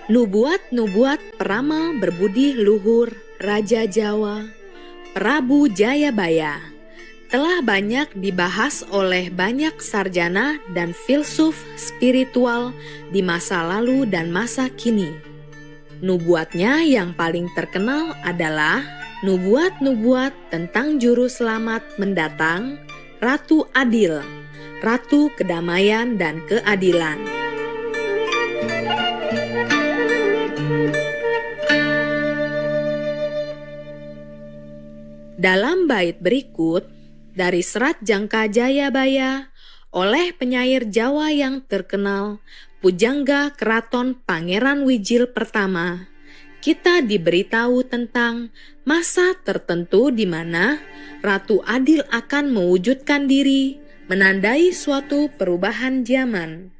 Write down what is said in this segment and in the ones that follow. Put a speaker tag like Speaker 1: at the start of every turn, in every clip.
Speaker 1: Nubuat-nubuat peramal berbudi luhur Raja Jawa, Prabu Jayabaya, telah banyak dibahas oleh banyak sarjana dan filsuf spiritual di masa lalu dan masa kini. Nubuatnya yang paling terkenal adalah nubuat-nubuat tentang juru selamat mendatang, Ratu Adil, Ratu Kedamaian dan Keadilan. Dalam bait berikut dari Serat Jangka Jayabaya oleh penyair Jawa yang terkenal, Pujangga Keraton Pangeran Wijil Pertama, kita diberitahu tentang masa tertentu di mana Ratu Adil akan mewujudkan diri, menandai suatu perubahan zaman.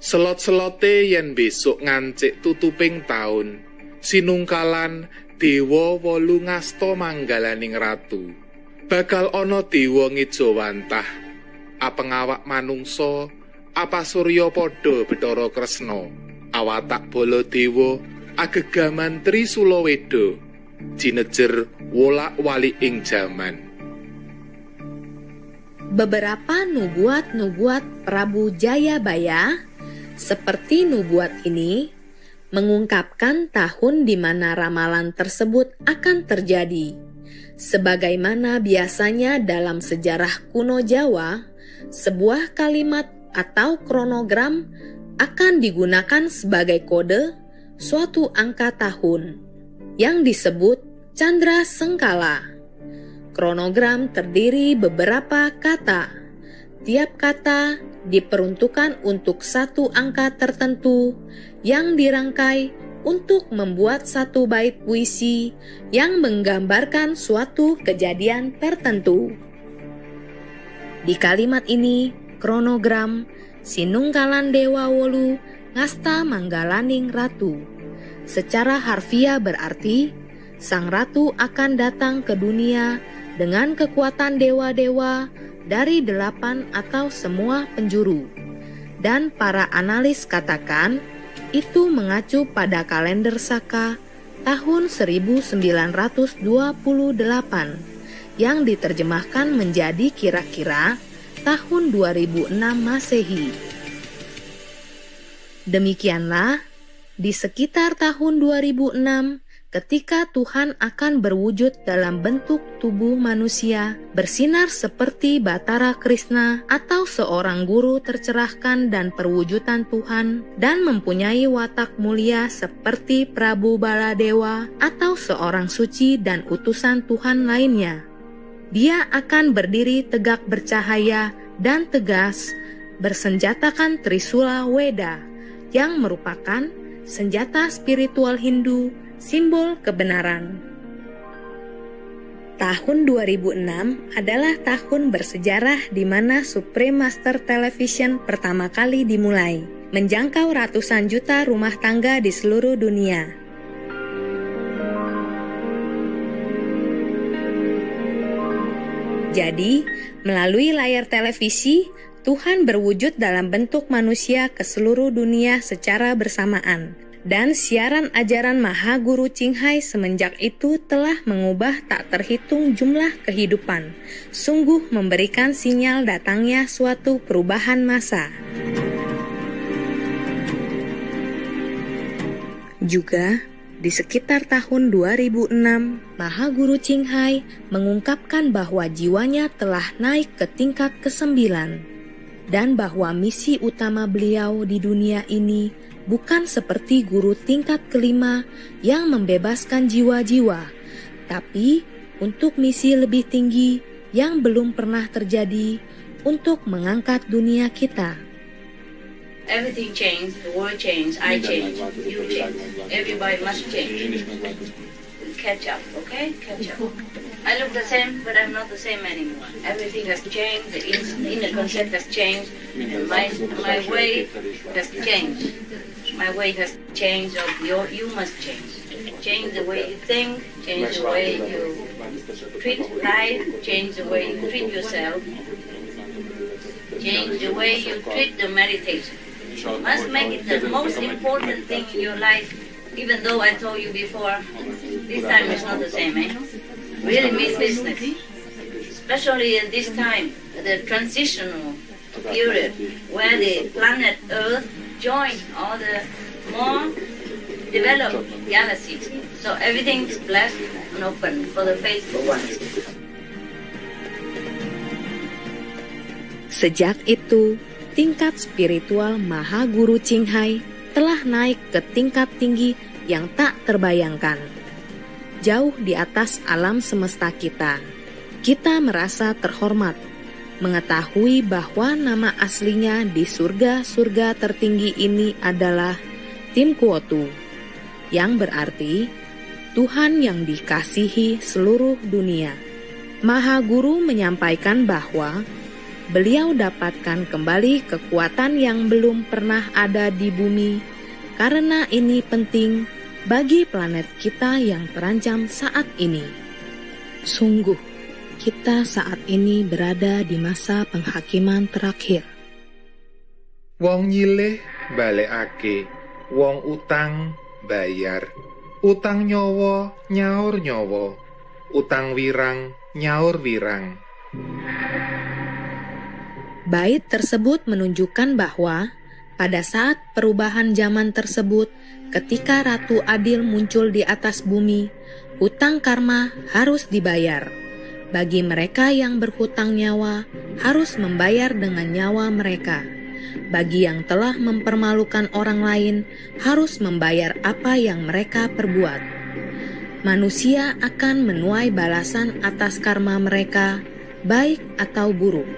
Speaker 2: Selot-selote yen besok ngancik tutuping taun, sinungkalan dewa 8 ngasta manggalaning ratu. Bakal ana dewa ngejawantah, apengawak manungsa, apa surya padha Bathara Kresna, awatak bala dewa agegaman Trisula Weda, jinejer wolak-walik ing jaman.
Speaker 1: Beberapa nubuat-nubuat Prabu Jayabaya seperti nubuat ini mengungkapkan tahun di mana ramalan tersebut akan terjadi. Sebagaimana biasanya dalam sejarah kuno Jawa, sebuah kalimat atau kronogram akan digunakan sebagai kode suatu angka tahun yang disebut Candra Sengkala. Kronogram terdiri beberapa kata. Tiap kata diperuntukkan untuk satu angka tertentu yang dirangkai untuk membuat satu bait puisi yang menggambarkan suatu kejadian tertentu. Di kalimat ini, kronogram Sinungkalan Dewa Wolu ngasta manggalaning ratu. Secara harfiah berarti sang ratu akan datang ke dunia dengan kekuatan dewa-dewa dari 8 atau semua penjuru. Dan para analis katakan itu mengacu pada kalender Saka tahun 1928 yang diterjemahkan menjadi kira-kira tahun 2006 Masehi. Demikianlah, di sekitar tahun 2006, ketika Tuhan akan berwujud dalam bentuk tubuh manusia, bersinar seperti Bathara Krishna atau seorang guru tercerahkan dan perwujudan Tuhan, dan mempunyai watak mulia seperti Prabu Baladewa atau seorang suci dan utusan Tuhan lainnya. Dia akan berdiri tegak bercahaya dan tegas, bersenjatakan Trisula Weda, yang merupakan senjata spiritual Hindu, simbol kebenaran. Tahun 2006 adalah tahun bersejarah di mana Supreme Master Television pertama kali dimulai, menjangkau ratusan juta rumah tangga di seluruh dunia. Jadi, melalui layar televisi, Tuhan berwujud dalam bentuk manusia ke seluruh dunia secara bersamaan. Dan siaran ajaran Maha Guru Ching Hai semenjak itu telah mengubah tak terhitung jumlah kehidupan, sungguh memberikan sinyal datangnya suatu perubahan masa. Juga, di sekitar tahun 2006, Maha Guru Ching Hai mengungkapkan bahwa jiwanya telah naik ke tingkat ke-9, dan bahwa misi utama beliau di dunia ini bukan seperti guru tingkat ke-5 yang membebaskan jiwa-jiwa, tapi untuk misi lebih tinggi yang belum pernah terjadi untuk mengangkat dunia kita.
Speaker 3: Everything changed, the world changed, I changed, you changed, everybody must change. Catch up, okay? Catch up. I look the same, but I'm not the same anymore. Everything has changed, the inner concept has changed, and my way has changed. My way has changed, you must change. Change the way you think, change the way you treat life, change the way you treat yourself, change the way you treat the meditation. Must make it the most important thing in your life, even though I told you before, this time is not the same, eh? Really mean business. Especially in this time, the transitional period, where the planet Earth joins all the more developed galaxies. So everything's blessed and open for the faithful ones.
Speaker 1: Sejak itu, tingkat spiritual Maha Guru Ching Hai telah naik ke tingkat tinggi yang tak terbayangkan. Jauh di atas alam semesta kita. Kita merasa terhormat, mengetahui bahwa nama aslinya di surga-surga tertinggi ini adalah Tim Kuotu, yang berarti Tuhan yang dikasihi seluruh dunia. Maha Guru menyampaikan bahwa beliau dapatkan kembali kekuatan yang belum pernah ada di bumi, karena ini penting bagi planet kita yang terancam saat ini. Sungguh, kita saat ini berada di masa penghakiman terakhir.
Speaker 2: Wong nyilih balekake, wong utang bayar. Utang nyawa nyaur nyawa, utang wirang nyaur wirang.
Speaker 1: Bait tersebut menunjukkan bahwa pada saat perubahan zaman tersebut, ketika Ratu Adil muncul di atas bumi, hutang karma harus dibayar. Bagi mereka yang berhutang nyawa, harus membayar dengan nyawa mereka. Bagi yang telah mempermalukan orang lain, harus membayar apa yang mereka perbuat. Manusia akan menuai balasan atas karma mereka, baik atau buruk.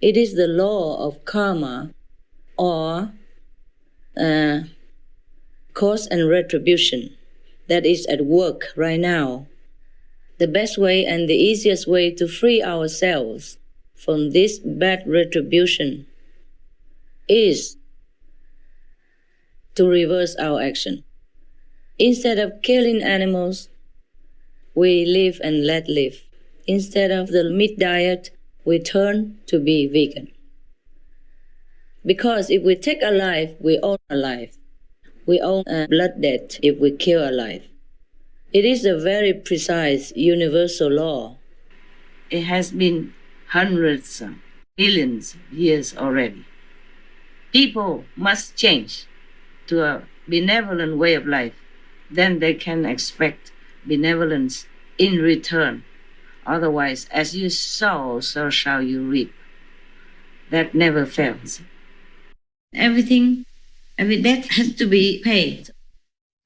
Speaker 3: It is the law of karma, or cause and retribution, that is at work right now. The best way and the easiest way to free ourselves from this bad retribution is to reverse our action. Instead of killing animals, we live and let live. Instead of the meat diet, we turn to be vegan. Because if we take a life, we own a life. We own a blood debt if we kill a life. It is a very precise universal law. It has been hundreds, millions of years already. People must change to a benevolent way of life. Then they can expect benevolence in return. Otherwise, as you sow, so shall you reap. That never fails. Every debt has to be paid.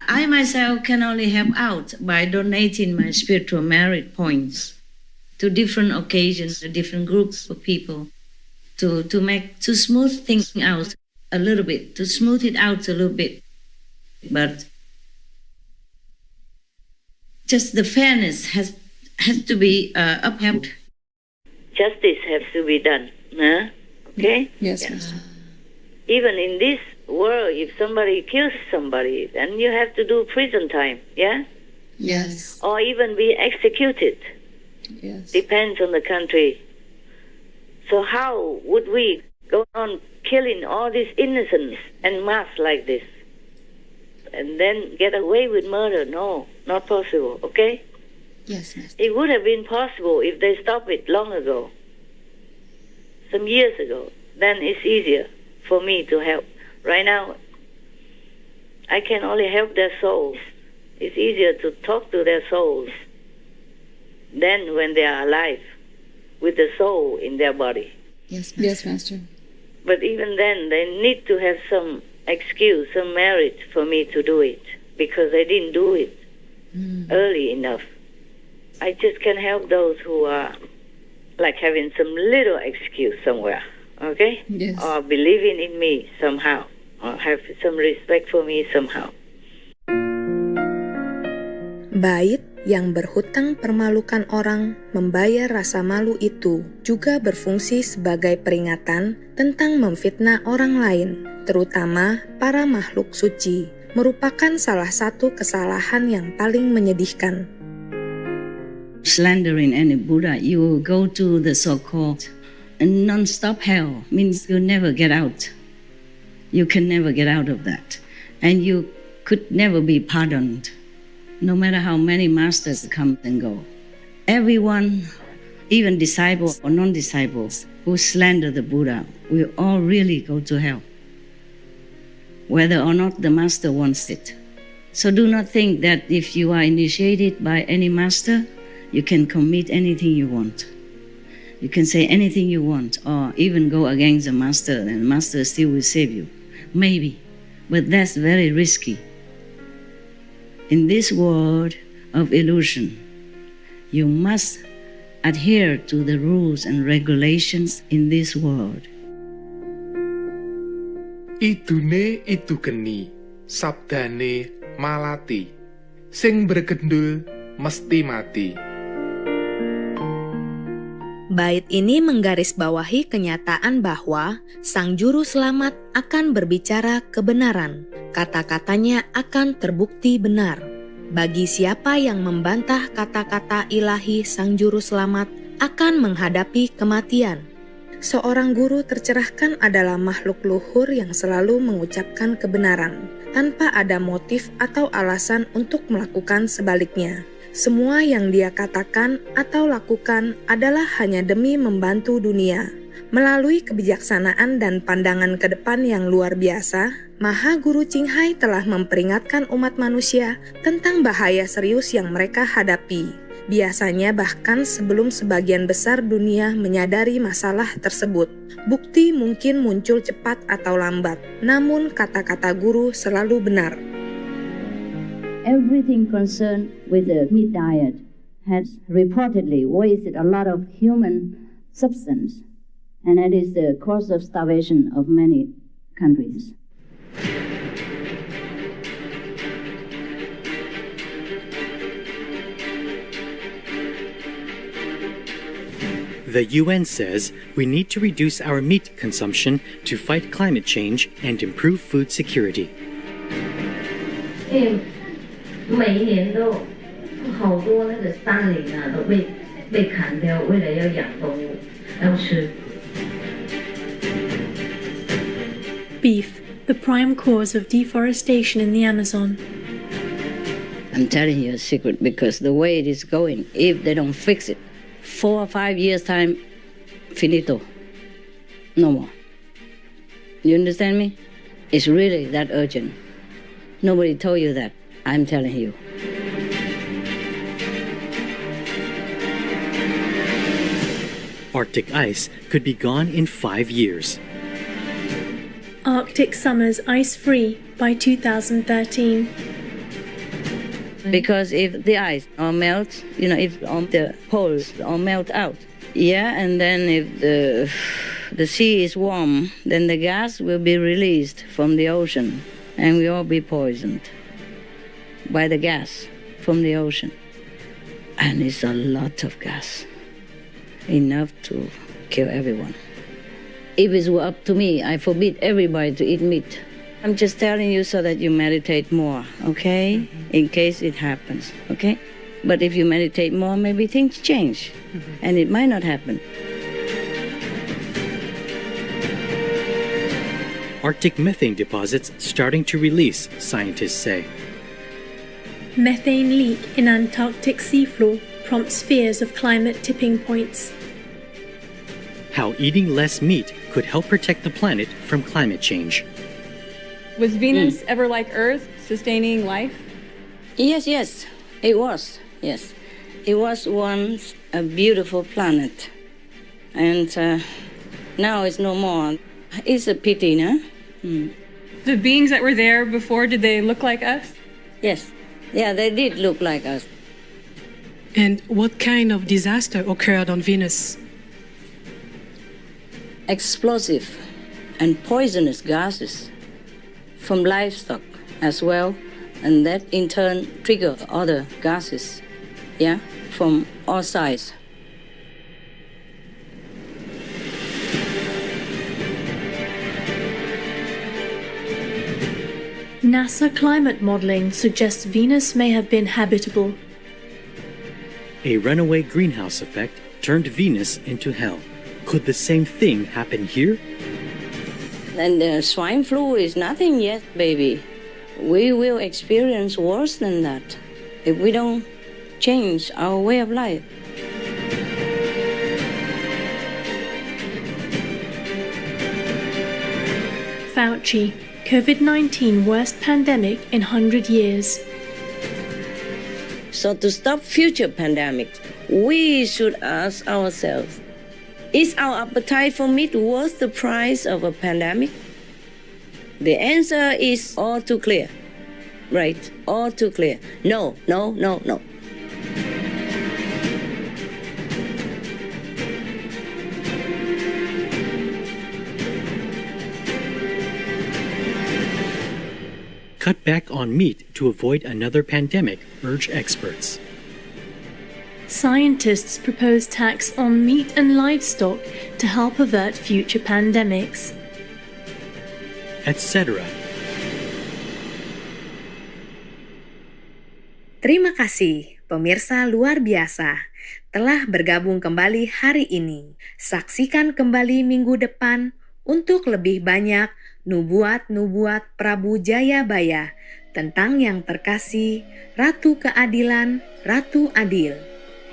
Speaker 3: I myself can only help out by donating my spiritual merit points to different occasions, to different groups of people, to smooth things out a little bit, to smooth it out a little bit. But just the fairness has to be upheld. Justice has to be done. Okay?
Speaker 4: Yes, Master.
Speaker 3: Even in this world, if somebody kills somebody, then you have to do prison time, yeah?
Speaker 4: Yes.
Speaker 3: Or even be executed.
Speaker 4: Yes.
Speaker 3: Depends on the country. So how would we go on killing all these innocents en masse like this? And then get away with murder? No, not possible, okay?
Speaker 4: Yes, Master.
Speaker 3: It would have been possible if they stopped it long ago, some years ago. Then it's easier for me to help. Right now, I can only help their souls. It's easier to talk to their souls than when they are alive, with the soul in their body.
Speaker 4: Yes, Master. Yes, Master.
Speaker 3: But even then, they need to have some excuse, some merit for me to do it, because they didn't do it early enough. I just can help those who are like having some little excuse somewhere, okay?
Speaker 4: Yes.
Speaker 3: Or believing in me somehow, or have some respect for me somehow.
Speaker 1: Bait yang berhutang permalukan orang membayar rasa malu itu juga berfungsi sebagai peringatan tentang memfitnah orang lain, terutama para makhluk suci, merupakan salah satu kesalahan yang paling menyedihkan.
Speaker 5: Slandering any Buddha, you go to the so-called non-stop hell, means you never get out. You can never get out of that. And you could never be pardoned, no matter how many masters come and go. Everyone, even disciples or non-disciples, who slander the Buddha, will all really go to hell, whether or not the master wants it. So do not think that if you are initiated by any master, you can commit anything you want. You can say anything you want, or even go against the master, and the master still will save you. Maybe, but that's very risky. In this world of illusion, you must adhere to the rules and regulations in this world.
Speaker 2: Idune idu geni, sabdane malati, sing bergendul mesti mati.
Speaker 1: Bait ini menggarisbawahi kenyataan bahwa Sang Juru Selamat akan berbicara kebenaran. Kata-katanya akan terbukti benar. Bagi siapa yang membantah kata-kata ilahi Sang Juru Selamat akan menghadapi kematian. Seorang guru tercerahkan adalah makhluk luhur yang selalu mengucapkan kebenaran, tanpa ada motif atau alasan untuk melakukan sebaliknya. Semua yang dia katakan atau lakukan adalah hanya demi membantu dunia. Melalui kebijaksanaan dan pandangan ke depan yang luar biasa, Maha Guru Ching Hai telah memperingatkan umat manusia tentang bahaya serius yang mereka hadapi. Biasanya bahkan sebelum sebagian besar dunia menyadari masalah tersebut. Bukti mungkin muncul cepat atau lambat, namun kata-kata guru selalu benar.
Speaker 5: Everything concerned with the meat diet has reportedly wasted a lot of human substance, and that is the cause of starvation of many countries.
Speaker 6: The UN says we need to reduce our meat consumption to fight climate change and improve food security.
Speaker 3: 每一年都好多那个山林啊都被砍掉，为了要养动物，要吃。
Speaker 7: Beef, the prime cause of deforestation in the Amazon.
Speaker 5: I'm telling you a secret because the way it is going, if they don't fix it, 4 or 5 years time, finito. No more. You understand me? It's really that urgent. Nobody told you that. I'm telling you.
Speaker 6: Arctic ice could be gone in 5 years.
Speaker 7: Arctic summers ice-free by 2013.
Speaker 5: Because if the ice all melts, if the poles all melt out, and then if the sea is warm, then the gas will be released from the ocean, and we all be poisoned by the gas from the ocean. And it's a lot of gas, enough to kill everyone. If it were up to me, I forbid everybody to eat meat. I'm just telling you so that you meditate more, okay? Mm-hmm. In case it happens, okay? But if you meditate more, maybe things change, and it might not happen.
Speaker 6: Arctic methane deposits starting to release, scientists say.
Speaker 7: Methane leak in Antarctic seafloor prompts fears of climate tipping points.
Speaker 6: How eating less meat could help protect the planet from climate change.
Speaker 4: Was Venus ever like Earth, sustaining life?
Speaker 5: Yes, it was. Yes, it was once a beautiful planet, and now it's no more. It's a pity, no?
Speaker 4: The beings that were there before, did they look like us?
Speaker 5: Yes, yeah, they did look like us.
Speaker 8: And what kind of disaster occurred on Venus?
Speaker 5: Explosive and poisonous gases from livestock as well, and that in turn trigger other gases yeah, from all sides.
Speaker 7: NASA climate modeling suggests Venus may have been habitable.
Speaker 6: A runaway greenhouse effect turned Venus into hell. Could the same thing happen here?
Speaker 5: And the swine flu is nothing yet, baby. We will experience worse than that if we don't change our way of life.
Speaker 7: Fauci, COVID-19 worst pandemic in 100 years.
Speaker 5: So to stop future pandemics, we should ask ourselves, is our appetite for meat worth the price of a pandemic? The answer is all too clear. Right, all too clear. No, no, no, no.
Speaker 6: Cut back on meat to avoid another pandemic, urge experts.
Speaker 7: Scientists propose tax on meat and livestock to help avert future pandemics.
Speaker 6: Etc.
Speaker 1: Terima kasih, pemirsa luar biasa, telah bergabung kembali hari ini. Saksikan kembali minggu depan untuk lebih banyak nubuat-nubuat Prabu Jayabaya tentang yang terkasih, Ratu Keadilan, Ratu Adil.